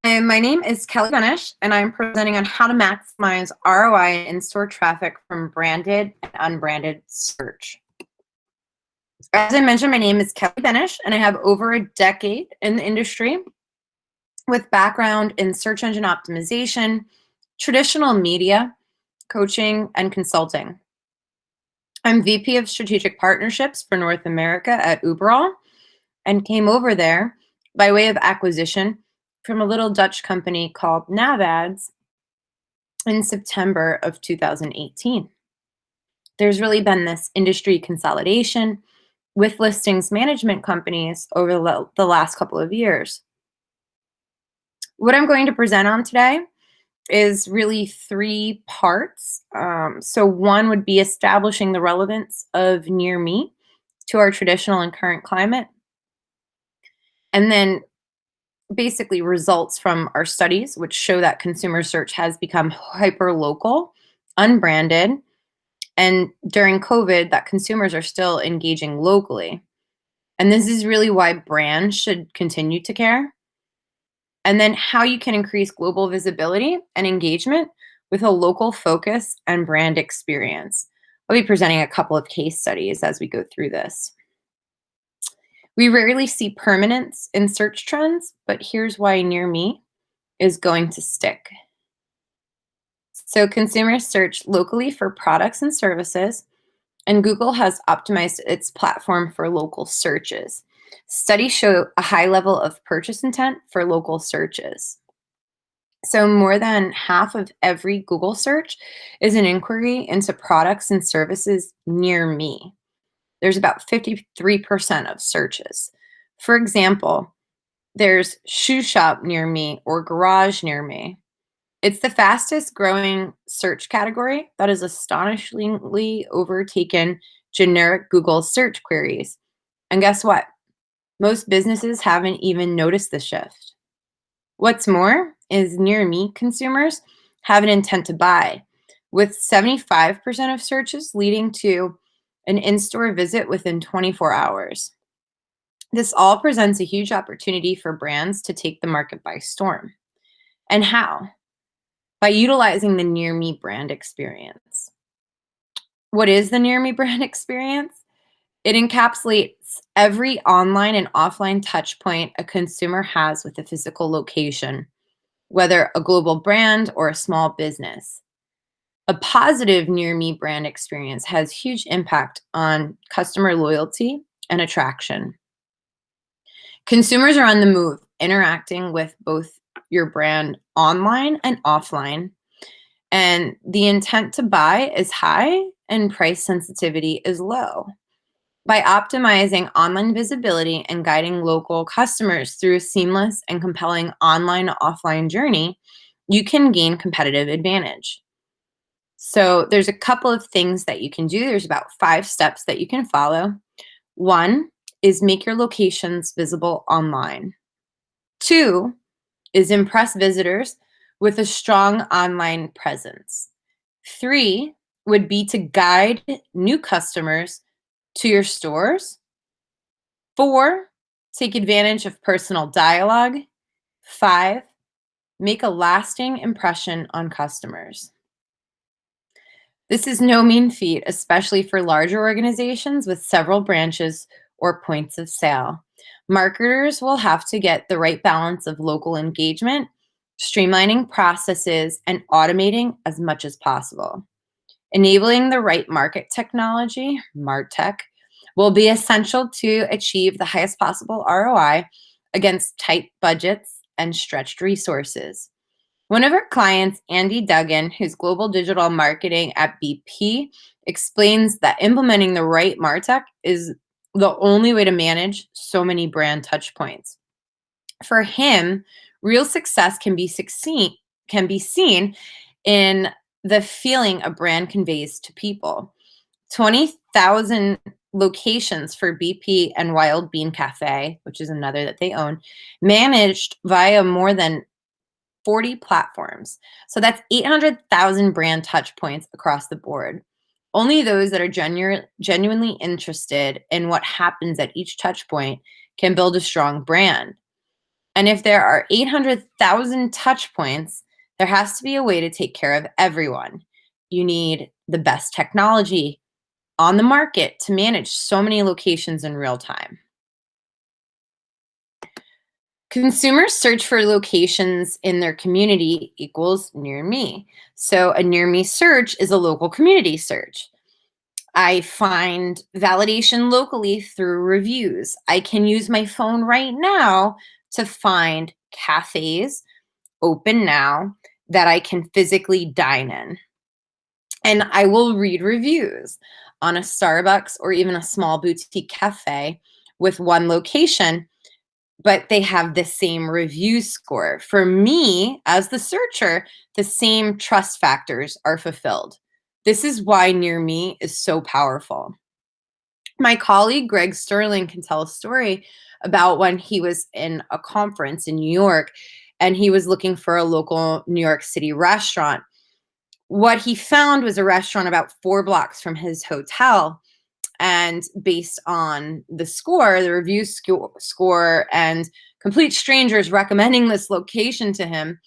Hi, my name is Kelly Benish, and I'm presenting on how to maximize ROI and in-store traffic from branded and unbranded search. As I mentioned, my name is Kelly Benish, and I have over a decade in the industry with background in search engine optimization, traditional media, coaching, and consulting. I'm VP of Strategic Partnerships for North America at Uberall and came over there by way of acquisition from a little Dutch company called NavAds in September of 2018. There's really been this industry consolidation with listings management companies over the last couple of years. What I'm going to present on today is really three parts. So one would be establishing the relevance of NearMe to our traditional and current climate. And then basically results from our studies, which show that consumer search has become hyper-local, unbranded, and during COVID, that consumers are still engaging locally. And this is really why brands should continue to care. And then how you can increase global visibility and engagement with a local focus and brand experience. I'll be presenting a couple of case studies as we go through this. We rarely see permanence in search trends, but here's why NearMe is going to stick. So consumers search locally for products and services, and Google has optimized its platform for local searches. Studies show a high level of purchase intent for local searches. So more than half of every Google search is an inquiry into products and services near me. There's about 53% of searches. For example, there's shoe shop near me or garage near me. It's the fastest growing search category that has astonishingly overtaken generic Google search queries. And guess what? Most businesses haven't even noticed the shift. What's more is near me consumers have an intent to buy, with 75% of searches leading to an in-store visit within 24 hours. This all presents a huge opportunity for brands to take the market by storm. And how? By utilizing the NearMe brand experience. What is the NearMe brand experience? It encapsulates every online and offline touch point a consumer has with a physical location, whether a global brand or a small business. A positive NearMe brand experience has huge impact on customer loyalty and attraction. Consumers are on the move, interacting with both your brand online and offline, and the intent to buy is high and price sensitivity is low. By optimizing online visibility and guiding local customers through a seamless and compelling online to offline journey, you can gain competitive advantage. So there's a couple of things that you can do. There's about 5 steps that you can follow. 1 is make your locations visible online. 2 is impress visitors with a strong online presence. 3 would be to guide new customers to your stores. 4, take advantage of personal dialogue. 5, make a lasting impression on customers. This is no mean feat, especially for larger organizations with several branches or points of sale. Marketers will have to get the right balance of local engagement, streamlining processes, and automating as much as possible. Enabling the right market technology, MarTech, will be essential to achieve the highest possible ROI against tight budgets and stretched resources. One of our clients, Andy Duggan, who's global digital marketing at BP, explains that implementing the right MarTech is the only way to manage so many brand touch points. For him, real success can be seen in the feeling a brand conveys to people. 20,000 locations for BP and Wild Bean Cafe, which is another that they own, managed via more than 40 platforms. So that's 800,000 brand touch points across the board. Only those that are genuinely interested in what happens at each touch point can build a strong brand. And if there are 800,000 touch points, there has to be a way to take care of everyone. You need the best technology on the market to manage so many locations in real time. Consumers search for locations in their community equals near me. So a near me search is a local community search. I find validation locally through reviews. I can use my phone right now to find cafes open now that I can physically dine in. And I will read reviews on a Starbucks or even a small boutique cafe with one location, but they have the same review score. For me, as the searcher, the same trust factors are fulfilled. This is why Near Me is so powerful. My colleague, Greg Sterling, can tell a story about when he was in a conference in New York and he was looking for a local New York City restaurant. What he found was a restaurant about 4 blocks from his hotel. And based on the score, the review score, and complete strangers recommending this location to him,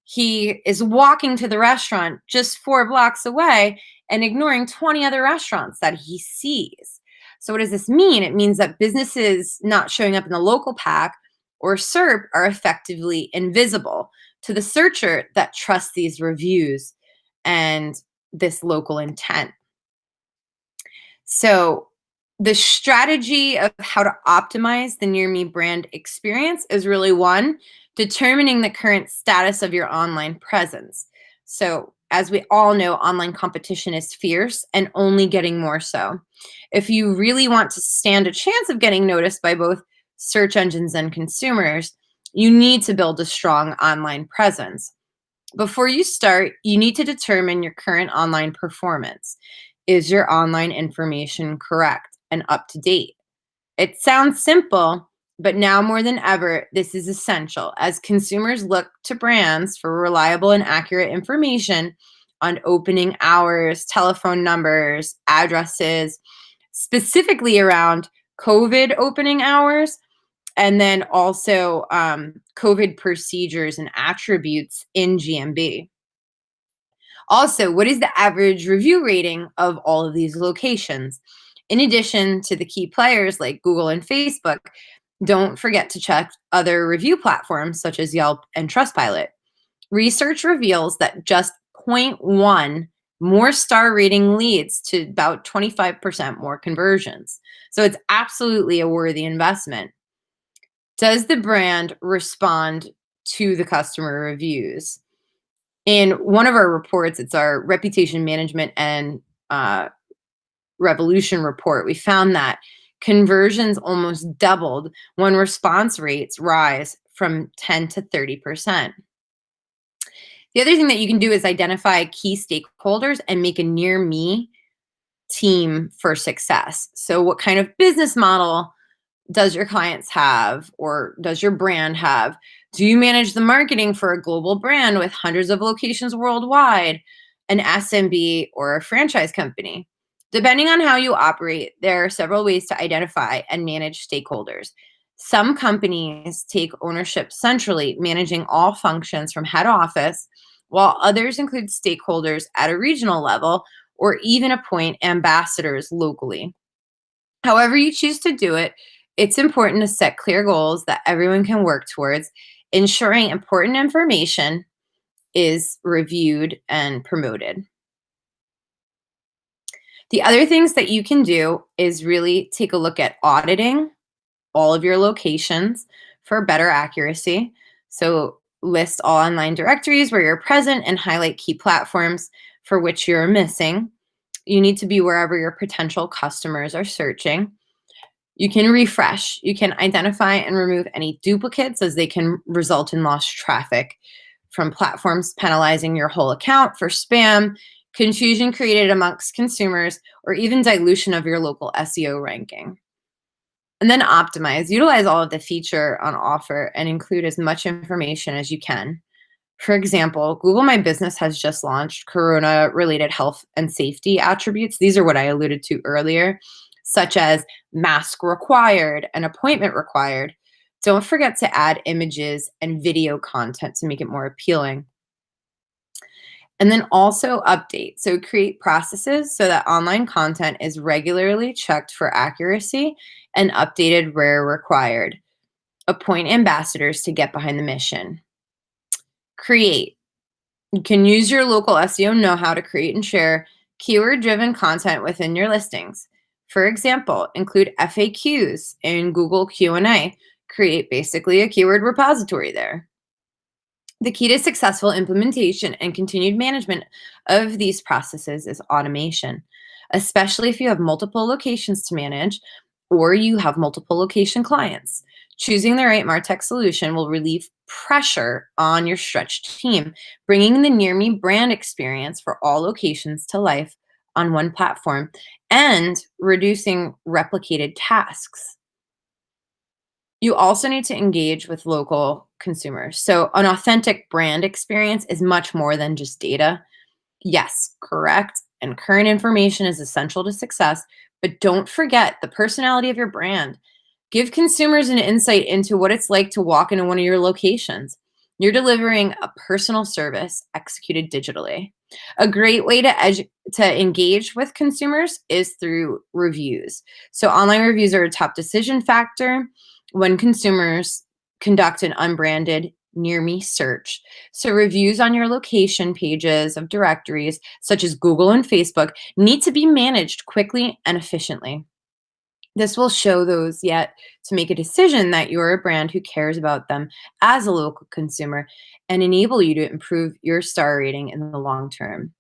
he is walking to the restaurant just 4 blocks away and ignoring 20 other restaurants that he sees. So, what does this mean? It means that businesses not showing up in the local pack or SERP are effectively invisible to the searcher that trusts these reviews and this local intent. So, the strategy of how to optimize the Near Me brand experience is really one, determining the current status of your online presence. So, as we all know, online competition is fierce and only getting more so. If you really want to stand a chance of getting noticed by both search engines and consumers, you need to build a strong online presence. Before you start, you need to determine your current online performance. Is your online information correct and up to date? It sounds simple, but now more than ever, this is essential as consumers look to brands for reliable and accurate information on opening hours, telephone numbers, addresses, specifically around COVID opening hours, and then also COVID procedures and attributes in GMB. Also, what is the average review rating of all of these locations? In addition to the key players like Google and Facebook, don't forget to check other review platforms such as Yelp and Trustpilot. Research reveals that just zero point 0.1 more star rating leads to about 25% more conversions. So it's absolutely a worthy investment. Does the brand respond to the customer reviews? In one of our reports, it's our reputation management and revolution report, we found that conversions almost doubled when response rates rise from 10 to 30%. The other thing that you can do is identify key stakeholders and make a near me team for success. So, what kind of business model does your clients have, or does your brand have? Do you manage the marketing for a global brand with hundreds of locations worldwide, an SMB, or a franchise company? Depending on how you operate, there are several ways to identify and manage stakeholders. Some companies take ownership centrally, managing all functions from head office, while others include stakeholders at a regional level or even appoint ambassadors locally. However, you choose to do it, it's important to set clear goals that everyone can work towards, ensuring important information is reviewed and promoted. The other things that you can do is really take a look at auditing all of your locations for better accuracy. So, list all online directories where you're present and highlight key platforms for which you're missing. You need to be wherever your potential customers are searching. You can refresh. You can identify and remove any duplicates as they can result in lost traffic from platforms penalizing your whole account for spam, confusion created amongst consumers, or even dilution of your local SEO ranking. And then optimize. Utilize all of the feature on offer and include as much information as you can. For example, Google My Business has just launched corona-related health and safety attributes. These are what I alluded to earlier, such as mask required and appointment required, Don't forget to add images and video content to make it more appealing. And then also update. So create processes so that online content is regularly checked for accuracy and updated where required. Appoint ambassadors to get behind the mission. Create. You can use your local SEO know-how to create and share keyword-driven content within your listings. For example, include FAQs in Google Q&A. Create basically a keyword repository there. The key to successful implementation and continued management of these processes is automation, especially if you have multiple locations to manage or you have multiple location clients. Choosing the right MarTech solution will relieve pressure on your stretched team, bringing the NearMe brand experience for all locations to life on one platform and reducing replicated tasks. You also need to engage with local consumers. So, an authentic brand experience is much more than just data. Yes, correct and current information is essential to success, but don't forget the personality of your brand. Give consumers an insight into what it's like to walk into one of your locations. You're delivering a personal service executed digitally. A great way to engage with consumers is through reviews. So online reviews are a top decision factor when consumers conduct an unbranded NearMe search. So reviews on your location pages of directories such as Google and Facebook need to be managed quickly and efficiently. This will show those yet to make a decision that you're a brand who cares about them as a local consumer and enable you to improve your star rating in the long term.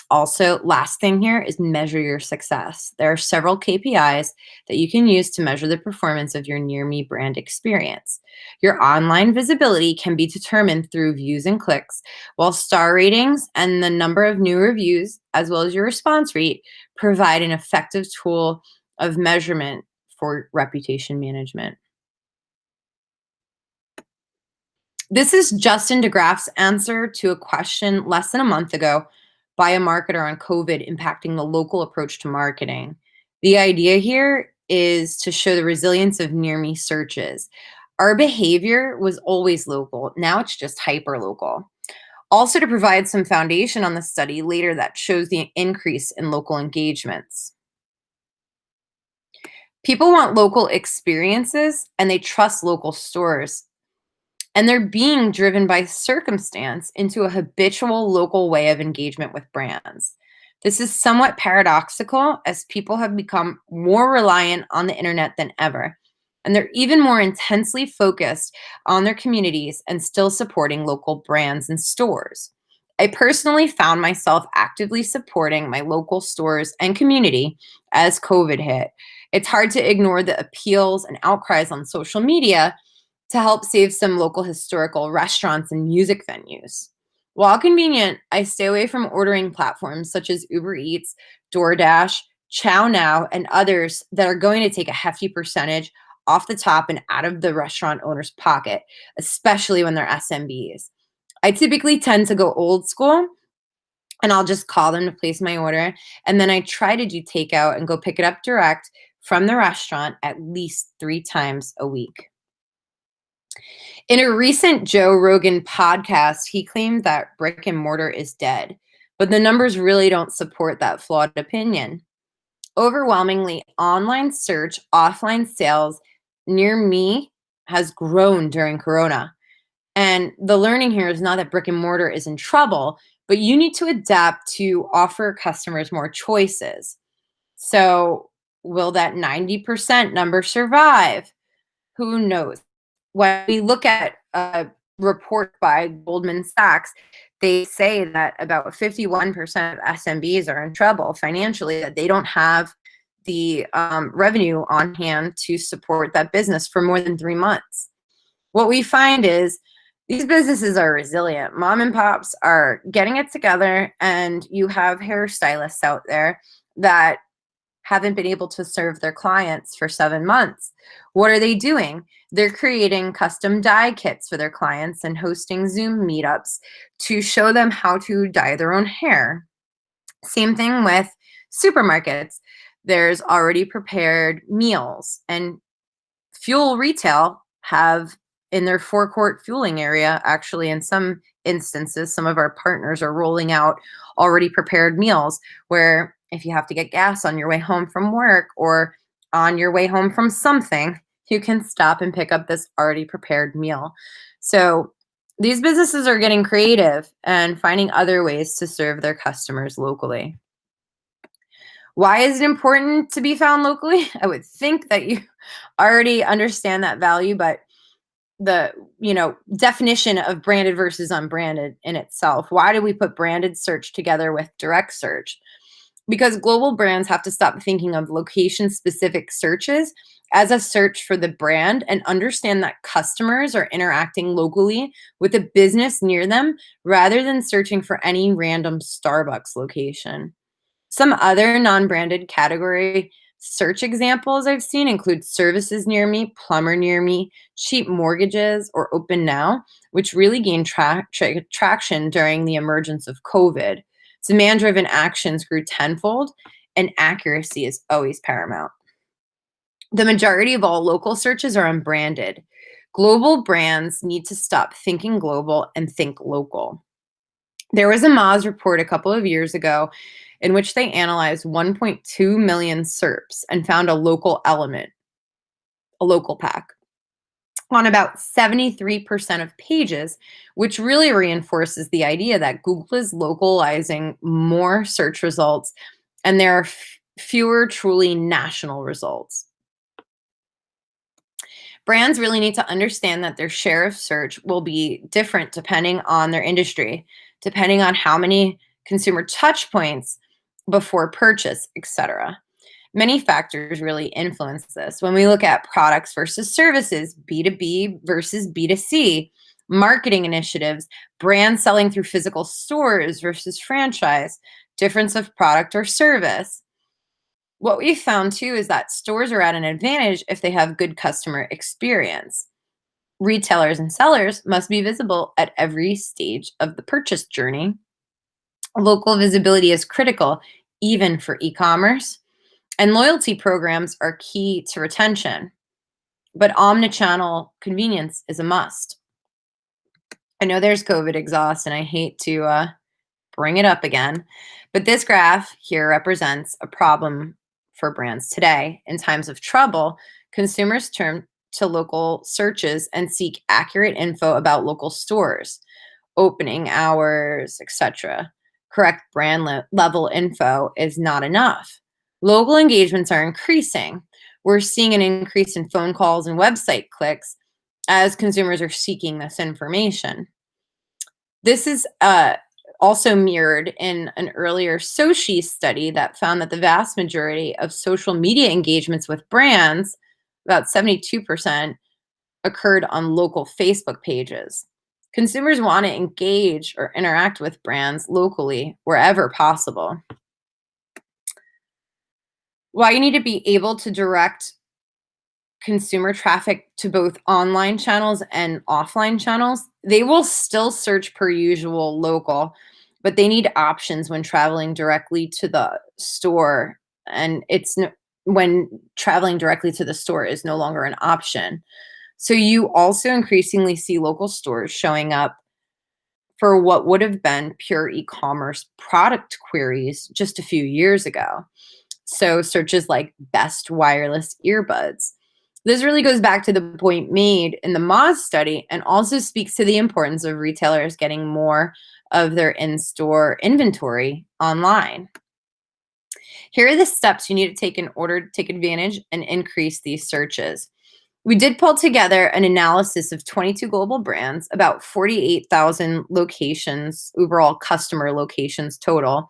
Also, last thing here is measure your success. There are several KPIs that you can use to measure the performance of your NearMe brand experience. Your online visibility can be determined through views and clicks, while star ratings and the number of new reviews, as well as your response rate, provide an effective tool of measurement for reputation management. This is Justin DeGraff's answer to a question less than a month ago by a marketer on COVID impacting the local approach to marketing. The idea here is to show the resilience of NearMe searches. Our behavior was always local. Now it's just hyper local. Also to provide some foundation on the study later that shows the increase in local engagements. People want local experiences and they trust local stores. And they're being driven by circumstance into a habitual local way of engagement with brands. This is somewhat paradoxical as people have become more reliant on the internet than ever. And they're even more intensely focused on their communities and still supporting local brands and stores. I personally found myself actively supporting my local stores and community as COVID hit. It's hard to ignore the appeals and outcries on social media to help save some local historical restaurants and music venues. While convenient, I stay away from ordering platforms such as Uber Eats, DoorDash, Chow Now, and others that are going to take a hefty percentage off the top and out of the restaurant owner's pocket, especially when they're SMBs. I typically tend to go old school and I'll just call them to place my order. And then I try to do takeout and go pick it up direct from the restaurant at least 3 times a week. In a recent Joe Rogan podcast, he claimed that brick and mortar is dead, but the numbers really don't support that flawed opinion. Overwhelmingly, online search, offline sales NearMe has grown during Corona. And the learning here is not that brick and mortar is in trouble, but you need to adapt to offer customers more choices. So, will that 90% number survive? Who knows? When we look at a report by Goldman Sachs, they say that about 51% of SMBs are in trouble financially, that they don't have the revenue on hand to support that business for more than 3 months. What we find is these businesses are resilient. Mom and pops are getting it together, and you have hairstylists out there that haven't been able to serve their clients for 7 months. What are they doing? They're creating custom dye kits for their clients and hosting Zoom meetups to show them how to dye their own hair. Same thing with supermarkets. There's already prepared meals, and fuel retail have in their forecourt fueling area. Actually, in some instances, some of our partners are rolling out already prepared meals where if you have to get gas on your way home from work or on your way home from something, you can stop and pick up this already prepared meal. So these businesses are getting creative and finding other ways to serve their customers locally. Why is it important to be found locally? I would think that you already understand that value, but the definition of branded versus unbranded in itself. Why do we put branded search together with direct search? Because global brands have to stop thinking of location specific searches as a search for the brand and understand that customers are interacting locally with a business near them rather than searching for any random Starbucks location. Some other non-branded category search examples I've seen include services near me, plumber near me, cheap mortgages, or open now, which really gained traction during the emergence of COVID. Demand-driven actions grew tenfold, and accuracy is always paramount. The majority of all local searches are unbranded. Global brands need to stop thinking global and think local. There was a Moz report a couple of years ago in which they analyzed 1.2 million SERPs and found a local element, a local pack, on about 73% of pages, which really reinforces the idea that Google is localizing more search results and there are fewer truly national results. Brands really need to understand that their share of search will be different depending on their industry, depending on how many consumer touch points before purchase, etc. Many factors really influence this. When we look at products versus services, B2B versus B2C, marketing initiatives, brands selling through physical stores versus franchise, difference of product or service. What we found too is that stores are at an advantage if they have good customer experience. Retailers and sellers must be visible at every stage of the purchase journey. Local visibility is critical, even for e-commerce. And loyalty programs are key to retention. But omnichannel convenience is a must. I know there's COVID exhaust, and I hate to bring it up again, but this graph here represents a problem for brands today. In times of trouble, consumers turn to local searches and seek accurate info about local stores, opening hours, etc. Correct brand level info is not enough. Local engagements are increasing. We're seeing an increase in phone calls and website clicks as consumers are seeking this information. This is also mirrored in an earlier Sochi study that found that the vast majority of social media engagements with brands, about 72%, occurred on local Facebook pages. Consumers want to engage or interact with brands locally wherever possible. While you need to be able to direct consumer traffic to both online channels and offline channels, they will still search per usual local, but they need options when traveling directly to the store. And when traveling directly to the store is no longer an option. So you also increasingly see local stores showing up for what would have been pure e-commerce product queries just a few years ago. So searches like best wireless earbuds. This really goes back to the point made in the Moz study and also speaks to the importance of retailers getting more of their in-store inventory online. Here are the steps you need to take in order to take advantage and increase these searches. We did pull together an analysis of 22 global brands, about 48,000 locations, Uberall customer locations total,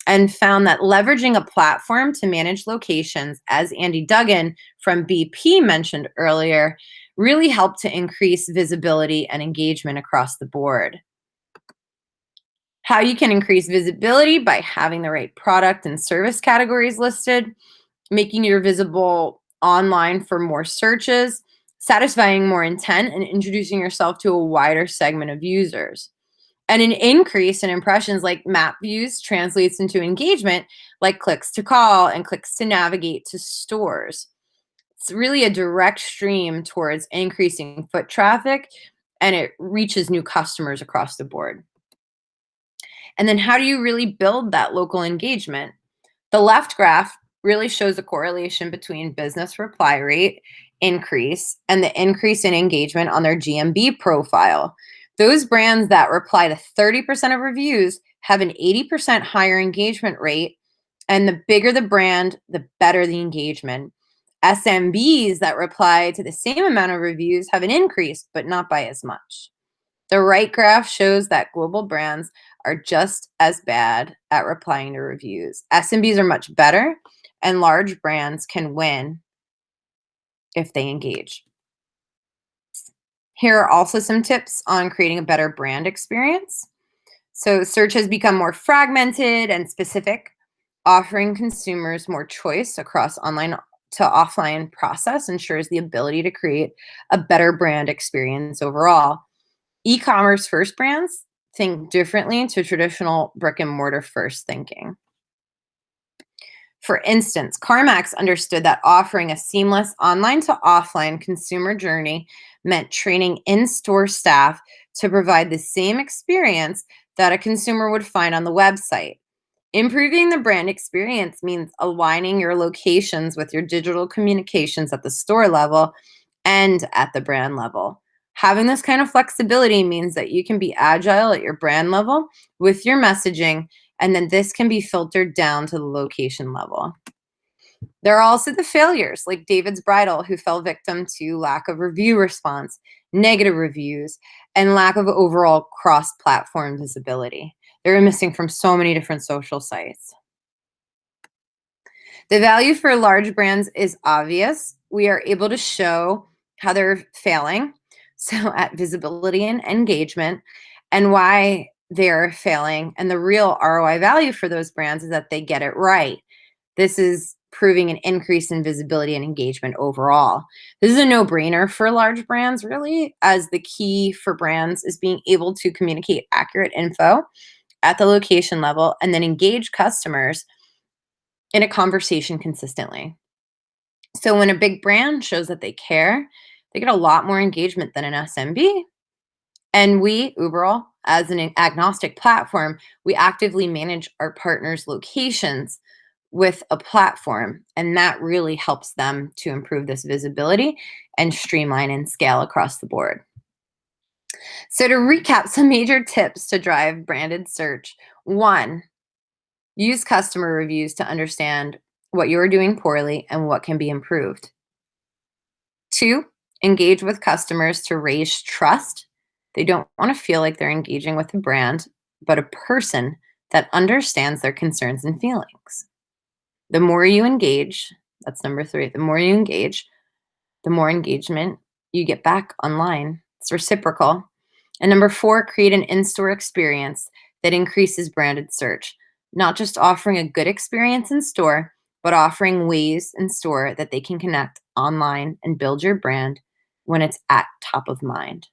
and found that leveraging a platform to manage locations, as Andy Duggan from BP mentioned earlier, really helped to increase visibility and engagement across the board. How you can increase visibility by having the right product and service categories listed, making your visible online for more searches, satisfying more intent, and introducing yourself to a wider segment of users. And an increase in impressions like map views translates into engagement like clicks to call and clicks to navigate to stores. It's really a direct stream towards increasing foot traffic, and it reaches new customers across the board. And then how do you really build that local engagement? The left graph really shows a correlation between business reply rate increase and the increase in engagement on their GMB profile. Those brands that reply to 30% of reviews have an 80% higher engagement rate, and the bigger the brand, the better the engagement. SMBs that reply to the same amount of reviews have an increase, but not by as much. The right graph shows that global brands are just as bad at replying to reviews. SMBs are much better, and large brands can win if they engage. Here are also some tips on creating a better brand experience. So, search has become more fragmented and specific, offering consumers more choice across online to offline process ensures the ability to create a better brand experience overall. E-commerce first brands think differently to traditional brick and mortar first thinking. For instance, CarMax understood that offering a seamless online to offline consumer journey meant training in-store staff to provide the same experience that a consumer would find on the website. Improving the brand experience means aligning your locations with your digital communications at the store level and at the brand level. Having this kind of flexibility means that you can be agile at your brand level with your messaging, and then this can be filtered down to the location level. There are also the failures, like David's Bridal, who fell victim to lack of review response, negative reviews, and lack of overall cross-platform visibility. They're missing from so many different social sites. The value for large brands is obvious. We are able to show how they're failing, so at visibility and engagement, and why they're failing. And the real ROI value for those brands is that they get it right. This is proving an increase in visibility and engagement overall. This is a no-brainer for large brands, really, as the key for brands is being able to communicate accurate info at the location level and then engage customers in a conversation consistently. So when a big brand shows that they care, they get a lot more engagement than an SMB. And we, Uberall, as an agnostic platform, we actively manage our partners' locations with a platform, and that really helps them to improve this visibility and streamline and scale across the board. So to recap some major tips to drive branded search. 1, use customer reviews to understand what you're doing poorly and what can be improved. 2, engage with customers to raise trust. They don't want to feel like they're engaging with a brand, but a person that understands their concerns and feelings. The more you engage, that's number 3, the more you engage, the more engagement you get back online. It's reciprocal. And number 4, create an in-store experience that increases branded search, not just offering a good experience in store, but offering ways in store that they can connect online and build your brand when it's at top of mind.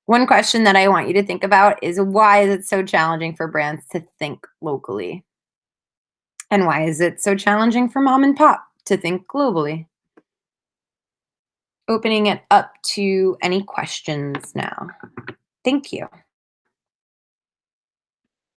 One question that I want you to think about is, why is it so challenging for brands to think locally? And why is it so challenging for mom and pop to think globally? Opening it up to any questions now. Thank you.